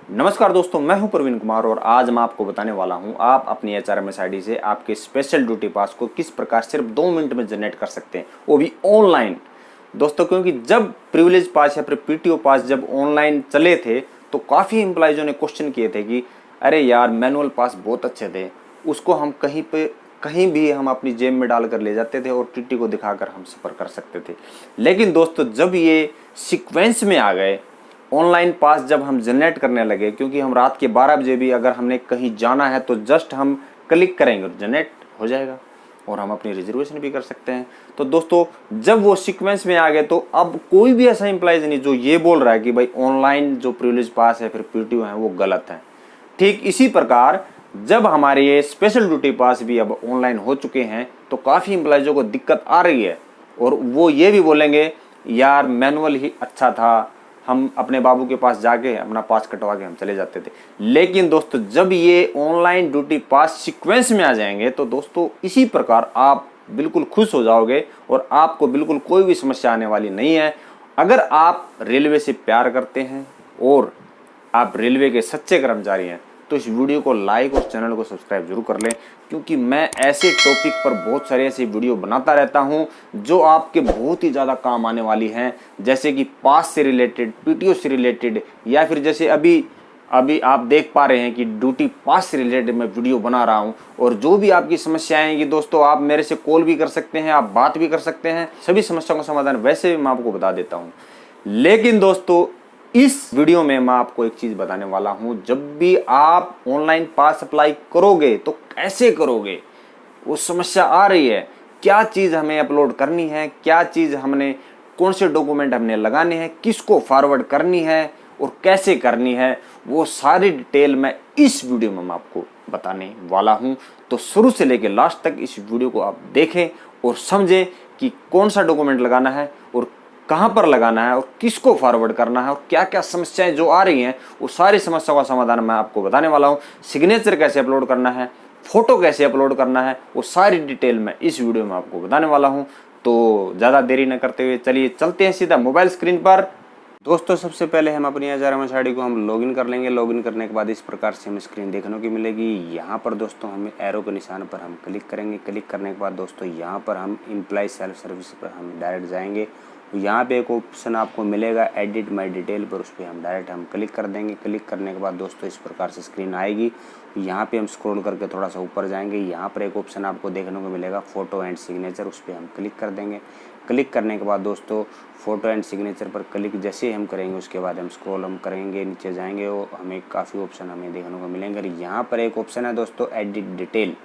नमस्कार दोस्तों, मैं हूं प्रवीण कुमार और आज मैं आपको बताने वाला हूं आप अपनी HRMS आईडी से आपके स्पेशल ड्यूटी पास को किस प्रकार सिर्फ 2 मिनट में जनरेट कर सकते हैं, वो भी ऑनलाइन। दोस्तों, क्योंकि जब प्रिविलेज पास या फिर PTO पास जब ऑनलाइन चले थे तो काफ़ी एम्प्लॉयज़ों ने क्वेश्चन किए थे कि अरे यार, मैनुअल पास बहुत अच्छे थे, उसको हम कहीं भी हम अपनी जेब में डालकर ले जाते थे और TT को दिखाकर हम सफ़र कर सकते थे। लेकिन दोस्तों, जब ये सीक्वेंस में आ गए, ऑनलाइन पास जब हम जनरेट करने लगे, क्योंकि हम रात के 12 बजे भी अगर हमने कहीं जाना है तो जस्ट हम क्लिक करेंगे और जनरेट हो जाएगा और हम अपनी रिजर्वेशन भी कर सकते हैं। तो दोस्तों, जब वो सीक्वेंस में आ गए तो अब कोई भी ऐसा एम्प्लॉइज नहीं जो ये बोल रहा है कि भाई ऑनलाइन जो प्रिविलेज पास है फिर PTO है वो गलत है। ठीक इसी प्रकार जब हमारे ये स्पेशल ड्यूटी पास भी अब ऑनलाइन हो चुके हैं तो काफ़ी एम्प्लॉइजों को दिक्कत आ रही है और वो ये भी बोलेंगे यार मैनुअल ही अच्छा था, हम अपने बाबू के पास जाके अपना पास कटवा के हम चले जाते थे। लेकिन दोस्तों, जब ये ऑनलाइन ड्यूटी पास सीक्वेंस में आ जाएंगे तो दोस्तों इसी प्रकार आप बिल्कुल खुश हो जाओगे और आपको बिल्कुल कोई भी समस्या आने वाली नहीं है। अगर आप रेलवे से प्यार करते हैं और आप रेलवे के सच्चे कर्मचारी हैं तो इस वीडियो को लाइक और चैनल को सब्सक्राइब जरूर कर लें, क्योंकि मैं ऐसे टॉपिक पर बहुत सारे ऐसे वीडियो बनाता रहता हूं जो आपके बहुत ही ज़्यादा काम आने वाली हैं, जैसे कि पास से रिलेटेड, PTO से रिलेटेड, या फिर जैसे अभी आप देख पा रहे हैं कि ड्यूटी पास से रिलेटेड मैं वीडियो बना रहा हूं। और जो भी आपकी समस्याएं हैं कि दोस्तों, आप मेरे से कॉल भी कर सकते हैं, आप बात भी कर सकते हैं, सभी समस्याओं का समाधान वैसे भी मैं आपको बता देता हूँ। लेकिन दोस्तों, इस वीडियो में मैं आपको एक चीज बताने वाला हूं, जब भी आप ऑनलाइन पास अप्लाई करोगे तो कैसे करोगे, वो समस्या आ रही है, क्या चीज हमें अपलोड करनी है, क्या चीज हमने, कौन से डॉक्यूमेंट हमने लगाने हैं, किसको फॉरवर्ड करनी है और कैसे करनी है, वो सारी डिटेल मैं इस वीडियो में मैं आपको बताने वाला हूं। तो शुरू से लेकर लास्ट तक इस वीडियो को आप देखें और समझें कि कौन सा डॉक्यूमेंट लगाना है और कहाँ पर लगाना है और किसको फॉरवर्ड करना है और क्या क्या समस्याएं जो आ रही हैं वो सारी समस्याओं का समाधान मैं आपको बताने वाला हूँ। सिग्नेचर कैसे अपलोड करना है, फोटो कैसे अपलोड करना है, वो सारी डिटेल मैं इस वीडियो में आपको बताने वाला हूँ। तो ज़्यादा देरी न करते हुए चलिए चलते हैं सीधा मोबाइल स्क्रीन पर। दोस्तों, सबसे पहले हम अपनी HRMS आईडी को हम लॉगिन कर लेंगे। लॉगिन करने के बाद इस प्रकार से हमें स्क्रीन देखने को मिलेगी। यहाँ पर दोस्तों हमें एरो के निशान पर हम क्लिक करेंगे। क्लिक करने के बाद दोस्तों यहाँ पर हम एम्प्लॉय सेल्फ सर्विस पर हम डायरेक्ट जाएंगे। यहाँ पे एक ऑप्शन आपको मिलेगा एडिट माई डिटेल पर, उस पर हम डायरेक्ट हम क्लिक कर देंगे। क्लिक करने के बाद दोस्तों इस प्रकार से स्क्रीन आएगी। यहाँ पे हम स्क्रॉल करके थोड़ा सा ऊपर जाएंगे। यहाँ पर एक ऑप्शन आपको देखने को मिलेगा फ़ोटो एंड सिग्नेचर, उस पर हम क्लिक कर देंगे। क्लिक करने के बाद दोस्तों फ़ोटो एंड सिग्नेचर पर क्लिक जैसे ही हम करेंगे उसके बाद हम स्क्रॉल हम करेंगे, नीचे जाएंगे और हमें काफ़ी ऑप्शन हमें देखने को मिलेंगे। यहाँ पर एक ऑप्शन है दोस्तों एडिट डिटेल।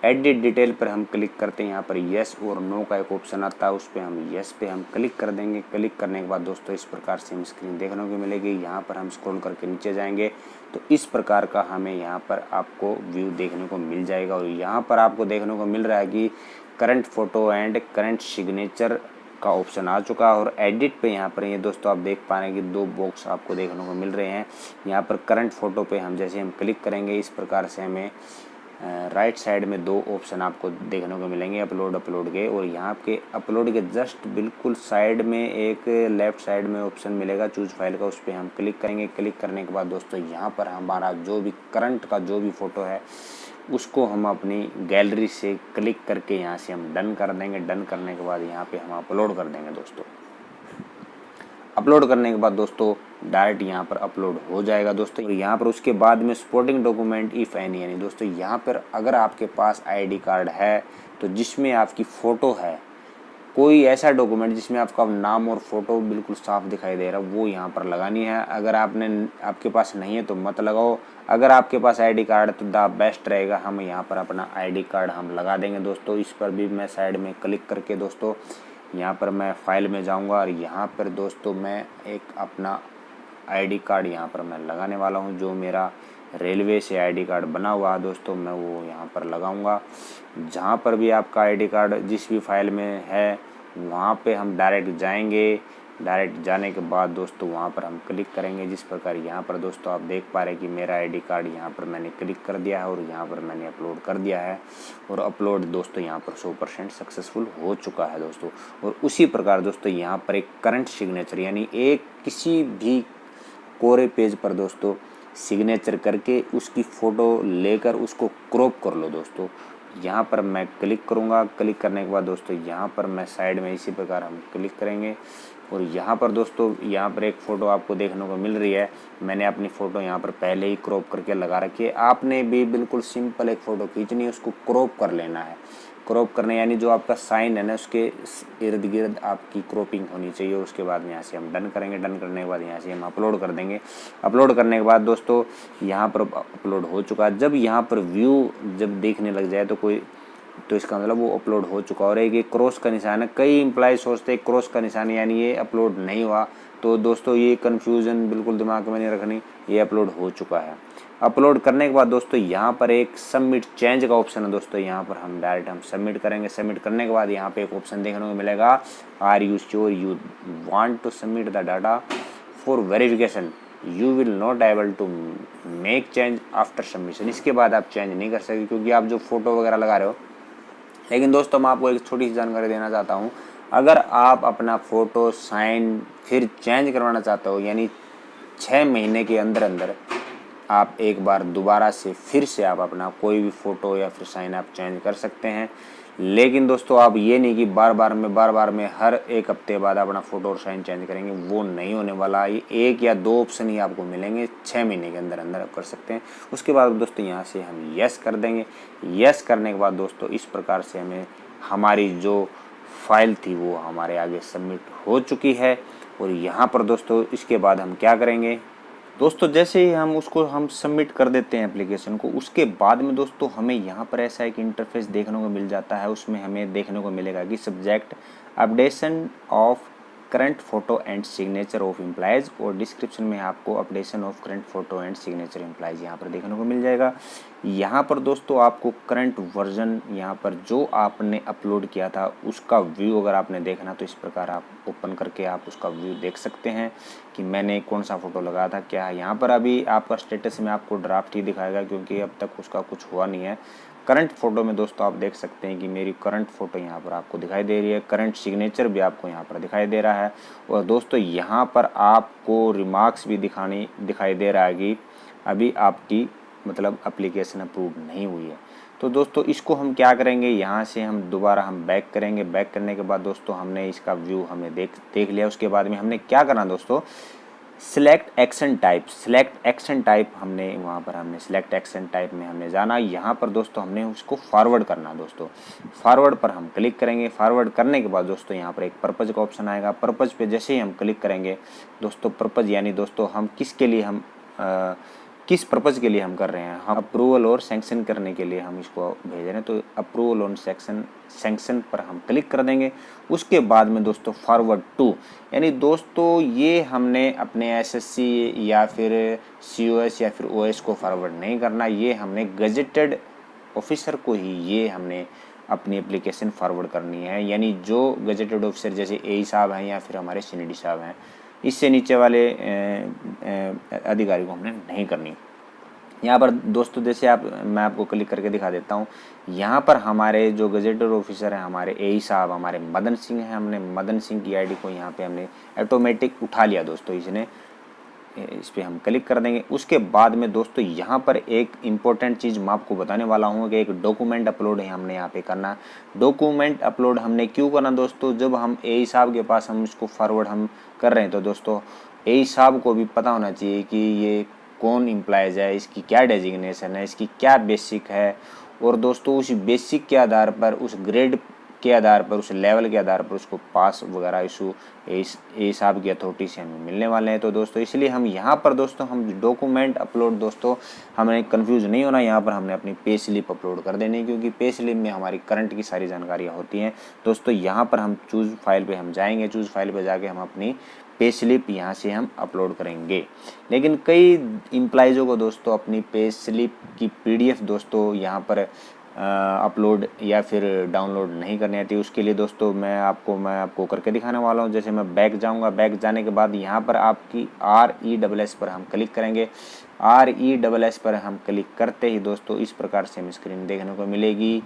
एडिट डिटेल पर हम क्लिक करते हैं। यहाँ पर येस और नो का एक ऑप्शन आता है, उस पर हम येस पे हम क्लिक कर देंगे। क्लिक करने के बाद दोस्तों इस प्रकार से हम स्क्रीन देखने को मिलेगी। यहाँ पर हम स्क्रॉल करके नीचे जाएंगे तो इस प्रकार का हमें यहाँ पर आपको व्यू देखने को मिल जाएगा। और यहाँ पर आपको देखने को मिल रहा है कि current photo and current signature का ऑप्शन आ चुका है। और एडिट पे यहाँ पर ये दोस्तों आप देख पा रहे हैं कि 2 बॉक्स आपको देखने को मिल रहे हैं। यहाँ पर करंट फोटो पे हम जैसे हम क्लिक करेंगे इस प्रकार से हमें राइट साइड में 2 ऑप्शन आपको देखने को मिलेंगे अपलोड के। और यहाँ के अपलोड के जस्ट बिल्कुल साइड में एक लेफ्ट साइड में ऑप्शन मिलेगा चूज फाइल का, उस पर हम क्लिक करेंगे। क्लिक करने के बाद दोस्तों यहाँ पर हमारा जो भी करंट का जो भी फ़ोटो है उसको हम अपनी गैलरी से क्लिक करके यहाँ से हम डन कर देंगे। डन करने के बाद यहाँ पे हम अपलोड कर देंगे। दोस्तों अपलोड करने के बाद दोस्तों डायरेक्ट यहाँ पर अपलोड हो जाएगा। दोस्तों यहाँ पर उसके बाद में सपोर्टिंग डॉक्यूमेंट इफ़ एनी, यानी दोस्तों यहाँ पर अगर आपके पास आईडी कार्ड है तो जिसमें आपकी फ़ोटो है, कोई ऐसा डॉक्यूमेंट जिसमें आपका नाम और फोटो बिल्कुल साफ दिखाई दे रहा है, वो यहाँ पर लगानी है। अगर आपके पास नहीं है तो मत लगाओ। अगर आपके पास आईडी कार्ड है तो द बेस्ट रहेगा, हम यहाँ पर अपना आईडी कार्ड हम लगा देंगे। दोस्तों इस पर भी मैं साइड में क्लिक करके दोस्तों यहाँ पर मैं फाइल में जाऊँगा और यहाँ पर दोस्तों मैं एक अपना आईडी कार्ड यहाँ पर मैं लगाने वाला हूँ। जो मेरा रेलवे से आईडी कार्ड बना हुआ है दोस्तों मैं वो यहाँ पर लगाऊंगा। जहाँ पर भी आपका आईडी कार्ड जिस भी फाइल में है वहाँ पे हम डायरेक्ट जाएंगे। डायरेक्ट जाने के बाद दोस्तों वहाँ पर हम क्लिक करेंगे। जिस प्रकार यहाँ पर दोस्तों आप देख पा रहे हैं कि मेरा आईडी कार्ड यहाँ पर मैंने क्लिक कर दिया है और यहाँ पर मैंने अपलोड कर दिया है। और अपलोड दोस्तों यहाँ पर 100% सक्सेसफुल हो चुका है दोस्तों। और उसी प्रकार दोस्तों यहाँ पर एक करंट सिग्नेचर, यानी एक किसी भी कोरे पेज पर दोस्तों सिग्नेचर करके उसकी फ़ोटो लेकर उसको क्रॉप कर लो दोस्तों। यहाँ पर मैं क्लिक करूँगा, क्लिक करने के बाद दोस्तों यहाँ पर मैं साइड में इसी प्रकार हम क्लिक करेंगे और यहाँ पर दोस्तों यहाँ पर एक फ़ोटो आपको देखने को मिल रही है। मैंने अपनी फ़ोटो यहाँ पर पहले ही क्रॉप करके लगा रखी है। आपने भी बिल्कुल सिंपल एक फ़ोटो खींचनी है, उसको क्रॉप कर लेना है। क्रॉप करना यानी जो आपका साइन है ना उसके इर्द गिर्द आपकी क्रॉपिंग होनी चाहिए। उसके बाद यहाँ से हम डन करेंगे। डन करने के बाद यहाँ से हम अपलोड कर देंगे। अपलोड करने के बाद दोस्तों यहाँ पर अपलोड हो चुका है। जब यहाँ पर व्यू जब देखने लग जाए तो इसका मतलब वो अपलोड हो चुका। और एक ये क्रॉस का निशान है, कई एम्प्लॉय सोचते हैं क्रॉस का निशान यानी ये अपलोड नहीं हुआ। तो दोस्तों ये कन्फ्यूज़न बिल्कुल दिमाग में नहीं रखनी, ये अपलोड हो चुका है। अपलोड करने के बाद दोस्तों यहाँ पर एक सबमिट चेंज का ऑप्शन है दोस्तों, यहाँ पर हम डायरेक्ट हम सबमिट करेंगे। सबमिट करने के बाद यहाँ पे एक ऑप्शन देखने को मिलेगा, are you sure you want to submit the data for verification, you will not able to make change after submission. इसके बाद आप चेंज नहीं कर सकते क्योंकि आप जो फोटो वगैरह लगा रहे हो। लेकिन दोस्तों मैं आपको एक छोटी सी जानकारी देना चाहता हूँ, अगर आप अपना फ़ोटो साइन फिर चेंज करवाना चाहते हो यानी 6 महीने के अंदर अंदर आप एक बार दोबारा से फिर से आप अपना कोई भी फ़ोटो या फिर साइन आप चेंज कर सकते हैं। लेकिन दोस्तों आप ये नहीं कि बार बार में हर एक हफ्ते बाद अपना फ़ोटो और साइन चेंज करेंगे, वो नहीं होने वाला। ये 1 या 2 ऑप्शन ही आपको मिलेंगे, 6 महीने के अंदर अंदर आप कर सकते हैं। उसके बाद दोस्तों यहाँ से हम यस कर देंगे। यस करने के बाद दोस्तों इस प्रकार से हमें हमारी जो फाइल थी वो हमारे आगे सबमिट हो चुकी है। और यहाँ पर दोस्तों इसके बाद हम क्या करेंगे दोस्तों, जैसे ही हम उसको हम सबमिट कर देते हैं एप्लीकेशन को, उसके बाद में दोस्तों हमें यहाँ पर ऐसा एक इंटरफेस देखने को मिल जाता है। उसमें हमें देखने को मिलेगा कि subject updation of current photo and signature of employees, और डिस्क्रिप्शन में आपको updation of current photo and signature employees यहाँ पर देखने को मिल जाएगा। यहाँ पर दोस्तों आपको करंट वर्जन यहाँ पर जो आपने अपलोड किया था उसका व्यू अगर आपने देखना तो इस प्रकार आप ओपन करके आप उसका व्यू देख सकते हैं कि मैंने कौन सा फ़ोटो लगाया था क्या है। यहाँ पर अभी आपका स्टेटस में आपको ड्राफ्ट ही दिखाएगा क्योंकि अब तक उसका कुछ हुआ नहीं है। करंट फ़ोटो में दोस्तों आप देख सकते हैं कि मेरी करंट फ़ोटो यहाँ पर आपको दिखाई दे रही है, करंट सिग्नेचर भी आपको यहाँ पर दिखाई दे रहा है। और दोस्तों यहाँ पर आपको रिमार्क्स भी दिखाई दे रहा है कि अभी आपकी मतलब एप्लीकेशन अप्रूव नहीं हुई है। तो दोस्तों इसको हम क्या करेंगे, यहाँ से हम दोबारा हम बैक करेंगे। बैक करने के बाद दोस्तों हमने इसका व्यू हमें देख लिया। उसके बाद में हमने क्या करना दोस्तों, सिलेक्ट एक्शन टाइप हमने वहाँ पर हमने सिलेक्ट एक्शन टाइप में हमने जाना। यहाँ पर दोस्तों हमने उसको फॉरवर्ड करना। दोस्तों फॉरवर्ड पर हम क्लिक करेंगे। फॉरवर्ड करने के बाद दोस्तों यहाँ पर एक पर्पज़ का ऑप्शन आएगा। पर्पज़ पे जैसे ही हम क्लिक करेंगे दोस्तों, पर्पज़ यानी दोस्तों हम किसके लिए हम किस पर्पज़ के लिए हम कर रहे हैं, हम अप्रूवल और सैंक्शन करने के लिए हम इसको भेज रहे हैं। तो अप्रूवल और सैंक्शन पर हम क्लिक कर देंगे। उसके बाद में दोस्तों फॉरवर्ड टू यानी दोस्तों ये हमने अपने एसएससी या फिर सीओएस या फिर ओएस को फॉरवर्ड नहीं करना, ये हमने गजेटेड ऑफिसर को ही ये हमने अपनी एप्लीकेशन फॉरवर्ड करनी है। यानी जो गजेटेड ऑफिसर जैसे एई साहब हैं या फिर हमारे सीनीडी साहब हैं, इससे नीचे वाले अधिकारी को हमने नहीं करनी। यहाँ पर दोस्तों जैसे मैं आपको क्लिक करके दिखा देता हूँ। यहाँ पर हमारे जो गजेटेड ऑफिसर हैं हमारे एई साहब हमारे मदन सिंह हैं। हमने मदन सिंह की आईडी को यहाँ पे हमने ऑटोमेटिक उठा लिया दोस्तों, इसने इस पर हम क्लिक कर देंगे। उसके बाद में दोस्तों यहाँ पर एक इम्पोर्टेंट चीज़ मैं आपको बताने वाला हूँ कि एक डॉक्यूमेंट अपलोड है हमने यहाँ पे करना। डॉक्यूमेंट अपलोड हमने क्यों करना दोस्तों, जब हम एई साहब के पास हम इसको फॉरवर्ड हम कर रहे हैं तो दोस्तों एई साहब को भी पता होना चाहिए कि ये कौन एम्प्लॉयज़ है, इसकी क्या डेजिग्नेशन है, इसकी क्या बेसिक है। और दोस्तों उस बेसिक के आधार पर, उस ग्रेड के आधार पर, उस लेवल के आधार पर उसको पास वगैरह इशू एई साहब की अथॉरिटी से हमें मिलने वाले हैं। तो दोस्तों इसलिए हम यहाँ पर दोस्तों हम डॉक्यूमेंट अपलोड दोस्तों हमें कंफ्यूज नहीं होना। यहाँ पर हमने अपनी पे स्लिप अपलोड कर देनी क्योंकि पे स्लिप में हमारी करंट की सारी जानकारियाँ होती हैं। दोस्तों यहाँ पर हम चूज़ फाइल पे हम जाएंगे। चूज़ फाइल पे जाके हम अपनी पे स्लिप यहाँ से हम अपलोड करेंगे। लेकिन कई एम्प्लॉइज़ों को दोस्तों अपनी पे स्लिप की PDF दोस्तों यहाँ पर अपलोड या फिर डाउनलोड नहीं करनी आती। उसके लिए दोस्तों मैं आपको करके दिखाने वाला हूँ। जैसे मैं बैक जाऊँगा, बैक जाने के बाद यहाँ पर आपकी RESS पर हम क्लिक करेंगे। RESS पर हम क्लिक करते ही दोस्तों इस प्रकार से हमें स्क्रीन देखने को मिलेगी।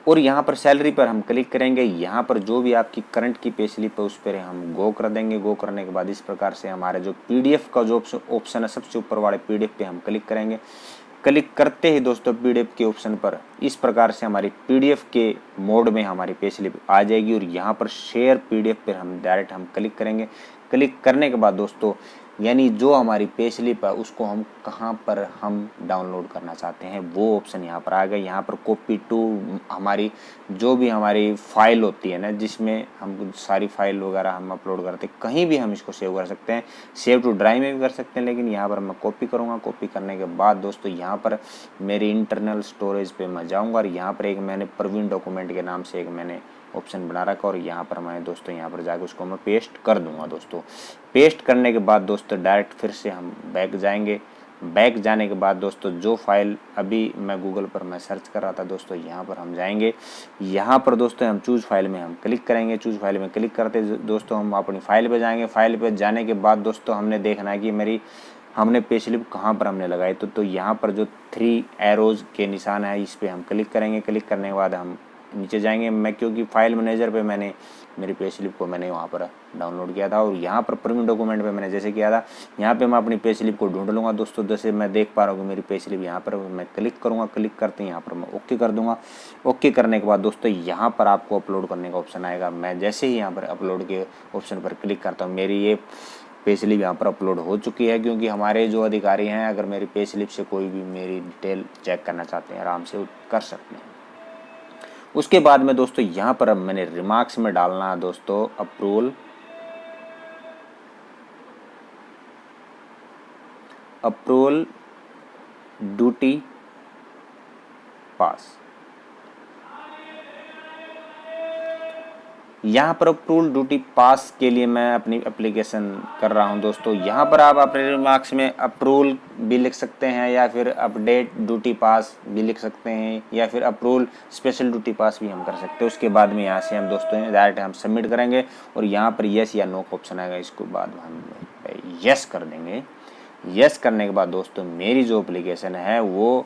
और यहाँ पर सैलरी पर हम क्लिक करेंगे। यहाँ पर जो भी आपकी करंट की पे स्लिप है उस पर हम गो कर देंगे। गो करने के बाद इस प्रकार से हमारे जो पीडीएफ का जो ऑप्शन है सबसे ऊपर वाले पीडीएफ पे हम क्लिक करेंगे। क्लिक करते ही दोस्तों पीडीएफ के ऑप्शन पर इस प्रकार से हमारी पीडीएफ के मोड में हमारी पे स्लिप आ जाएगी और यहाँ पर शेयर पीडीएफ पर हम डायरेक्ट हम क्लिक करेंगे। क्लिक करने के बाद दोस्तों यानी जो हमारी पे स्लिप है उसको हम कहाँ पर हम डाउनलोड करना चाहते हैं वो ऑप्शन यहाँ पर आ गया। यहाँ पर कॉपी टू हमारी जो भी हमारी फाइल होती है ना, जिसमें हम सारी फाइल वगैरह हम अपलोड करते हैं, कहीं भी हम इसको सेव कर सकते हैं। सेव टू ड्राइव में भी कर सकते हैं, लेकिन यहाँ पर मैं कॉपी करूँगा। कॉपी करने के बाद दोस्तों यहाँ पर मेरी इंटरनल स्टोरेज पे मैं जाऊँगा और यहाँ पर एक मैंने प्रवीण डॉक्यूमेंट के नाम से एक मैंने ऑप्शन बना रखा और यहाँ पर मैं दोस्तों यहाँ पर जाकर उसको मैं पेस्ट कर दूंगा। दोस्तों पेस्ट करने के बाद दोस्तों डायरेक्ट फिर से हम बैक जाएंगे। बैक जाने के बाद दोस्तों जो फाइल अभी मैं गूगल पर मैं सर्च कर रहा था दोस्तों यहाँ पर हम जाएंगे। यहाँ पर दोस्तों हम चूज़ फाइल में हम क्लिक करेंगे। चूज़ फाइल में क्लिक करते दोस्तों हम अपनी फाइल पे जाएंगे। फाइल पे जाने के बाद दोस्तों हमने देखना है कि हमने पे स्लिप कहाँ पर हमने लगाई। तो यहाँ पर जो 3 एरोज के निशान है इस पर हम क्लिक करेंगे। क्लिक करने के बाद हम नीचे जाएंगे। मैं क्योंकि फाइल मैनेजर पे मैंने मेरी पे स्लिप को मैंने वहाँ पर डाउनलोड किया था और यहाँ पर प्रवीण डॉक्यूमेंट पे मैंने जैसे किया था, यहाँ पे मैं अपनी पे स्लिप को ढूंढ लूँगा। दोस्तों जैसे मैं देख पा रहा हूँ कि मेरी पे स्लिप यहाँ पर मैं क्लिक करूँगा। क्लिक करते ही यहाँ पर मैं ओके कर दूँगा। ओके करने के बाद दोस्तों यहाँ पर आपको अपलोड करने का ऑप्शन आएगा। मैं जैसे ही यहाँ पर अपलोड के ऑप्शन पर क्लिक करता हूँ मेरी ये पे स्लिप यहाँ पर अपलोड हो चुकी है। क्योंकि हमारे जो अधिकारी हैं अगर मेरी पे स्लिप से कोई भी मेरी डिटेल चेक करना चाहते हैं आराम से कर सकते हैं। उसके बाद में दोस्तों यहाँ पर अब मैंने रिमार्क्स में डालना है दोस्तों अप्रूवल ड्यूटी पास। यहाँ पर अप्रूवल ड्यूटी पास के लिए मैं अपनी एप्लीकेशन कर रहा हूँ दोस्तों। यहाँ पर आप अपने रिमार्क्स में अप्रूवल भी लिख सकते हैं या फिर अपडेट ड्यूटी पास भी लिख सकते हैं या फिर अप्रूवल स्पेशल ड्यूटी पास भी हम कर सकते हैं। उसके बाद में यहाँ से हम दोस्तों डायरेक्ट हम सबमिट करेंगे और यहाँ पर यस या नो का ऑप्शन आएगा। इसके बाद हम यस कर देंगे। यस करने के बाद दोस्तों मेरी जो एप्लीकेशन है वो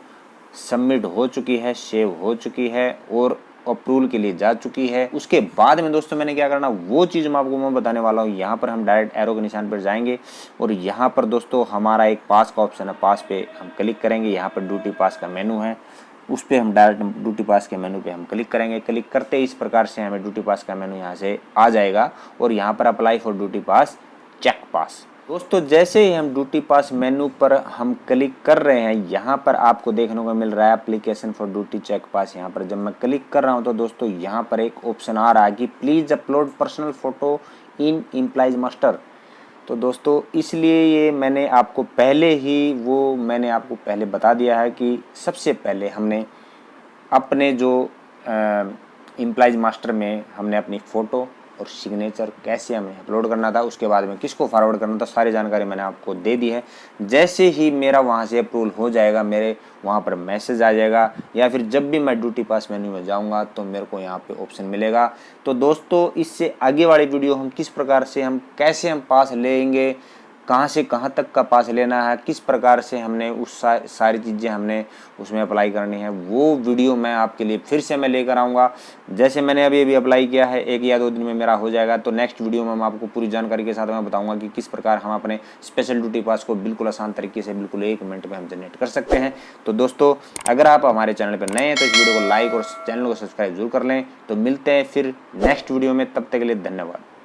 सबमिट हो चुकी है, सेव हो चुकी है और अप्रूवल के लिए जा चुकी है। उसके बाद में दोस्तों मैंने क्या करना वो चीज़ मैं बताने वाला हूँ। यहाँ पर हम डायरेक्ट एरो के निशान पर जाएंगे और यहाँ पर दोस्तों हमारा एक पास का ऑप्शन है, पास पे हम क्लिक करेंगे। यहाँ पर ड्यूटी पास का मेनू है, उस पर हम डायरेक्ट ड्यूटी पास के मेनू पे हम क्लिक करेंगे। क्लिक करते ही इस प्रकार से हमें ड्यूटी पास का मेनू यहाँ से आ जाएगा और यहाँ पर apply for duty pass cheque pass. दोस्तों जैसे ही हम ड्यूटी पास मेनू पर हम क्लिक कर रहे हैं यहाँ पर आपको देखने को मिल रहा है application for duty cheque pass. यहाँ पर जब मैं क्लिक कर रहा हूँ तो दोस्तों यहाँ पर एक ऑप्शन आ रहा है कि please upload personal photo in employees master. तो दोस्तों इसलिए ये मैंने आपको पहले बता दिया है कि सबसे पहले हमने अपने जो एम्प्लॉइज मास्टर में हमने अपनी फ़ोटो और सिग्नेचर कैसे हमें अपलोड करना था, उसके बाद में किसको फॉरवर्ड करना था, सारी जानकारी मैंने आपको दे दी है। जैसे ही मेरा वहाँ से अप्रूवल हो जाएगा मेरे वहाँ पर मैसेज आ जाएगा या फिर जब भी मैं ड्यूटी पास मेन्यू में जाऊँगा तो मेरे को यहाँ पे ऑप्शन मिलेगा। तो दोस्तों इससे आगे वाली वीडियो हम किस प्रकार से कैसे हम पास लेंगे, कहाँ से कहाँ तक का पास लेना है, किस प्रकार से हमने उस सारी चीज़ें हमने उसमें अप्लाई करनी है, वो वीडियो मैं आपके लिए फिर से मैं लेकर आऊँगा। जैसे मैंने अभी अप्लाई किया है 1 या 2 दिन में मेरा हो जाएगा। तो नेक्स्ट वीडियो में मैं आपको पूरी जानकारी के साथ मैं बताऊँगा कि किस प्रकार हम अपने स्पेशल ड्यूटी पास को बिल्कुल आसान तरीके से बिल्कुल 1 मिनट में हम जनरेट कर सकते हैं। तो दोस्तों अगर आप हमारे चैनल पर नए हैं तो इस वीडियो को लाइक और चैनल को सब्सक्राइब जरूर कर लें। तो मिलते हैं फिर नेक्स्ट वीडियो में, तब तक के लिए धन्यवाद।